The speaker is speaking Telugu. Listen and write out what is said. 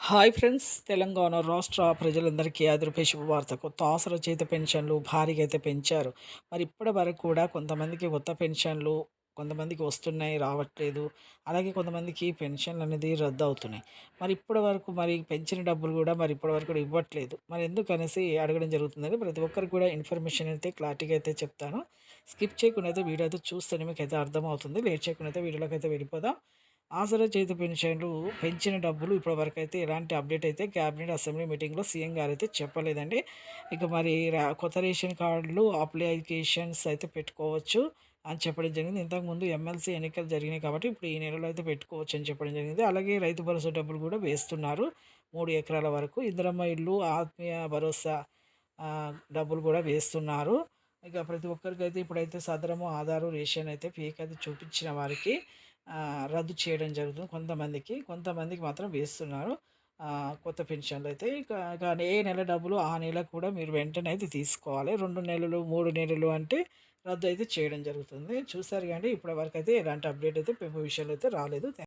Hi friends! తెలంగాణ రాష్ట్ర ప్రజలందరికీ అదిరిపోయే శుభవార్త. కొత్త ఆసరా చేత పెన్షన్‌లు భారీగా అయితే పెంచారు. మరి ఇప్పటి వరకు కూడా కొంతమందికి కొత్త పెన్షన్‌లు కొంతమందికి వస్తున్నాయి, రావట్లేదు. అలాగే కొంతమందికి పెన్షన్‌లనేది రద్దవుతున్నాయి. మరి ఇప్పటి వరకు మరి పెంచిన డబ్బులు గూడా మరి ఇప్పటి వరకు కూడా ఇవ్వట్లేదు. మరి ఎందుకనేసి అడగడం జరుగుతుందండి. ప్రతి ఒక్కరికి కూడా ఇన్ఫర్మేషన్ అయితే క్లారిటీగా అయితే చెప్తాను. స్కిప్ చేయకుండా అయితే వీడియో అయితే చూస్తేనే మీకైతే అర్థమవుతుంది. లేట్ చేయకుండా అయితే వీడియోలోకైతే వెళ్ళిపోదాం. ఆసరా చేతి పెన్షన్లు పెంచిన డబ్బులు ఇప్పటివరకైతే ఎలాంటి అప్డేట్ అయితే క్యాబినెట్ అసెంబ్లీ మీటింగ్‌లో సీఎం గారైతే చెప్పలేదండి. ఇక మరి కొత్త రేషన్ కార్డులు అప్లికేషన్స్ అయితే పెట్టుకోవచ్చు అని చెప్పడం జరిగింది. ఇంతకుముందు ఎమ్మెల్సీ ఎన్నికలు జరిగినాయి కాబట్టి ఇప్పుడు ఈ నెలలో అయితే పెట్టుకోవచ్చు అని చెప్పడం జరిగింది. అలాగే రైతు భరోసా డబ్బులు కూడా వేస్తున్నారు. 3 ఎకరాల వరకు. ఇందిరమ్మ ఇల్లు, ఆత్మీయ భరోసా డబ్బులు కూడా వేస్తున్నారు. ఇక ప్రతి ఒక్కరికైతే ఇప్పుడైతే సదరము, ఆధారు, రేషన్ అయితే ఫేక్ అది చూపించిన వారికి రద్దు చేయడం జరుగుతుంది కొంతమందికి. కొంతమందికి మాత్రం వేస్తున్నారు. కొత్త పెన్షన్‌లయితే ఇక ఏ నెల డబ్బులు ఆ నెల కూడా మీరు వెంటనే అయితే తీసుకోవాలి. 2 నెలలు, 3 నెలలు అంటే రద్దు అయితే చేయడం జరుగుతుంది. చూసారు గాండి ఇప్పటి వరకైతే ఎలాంటి అప్డేట్ అయితే విషయంలో అయితే రాలేదు.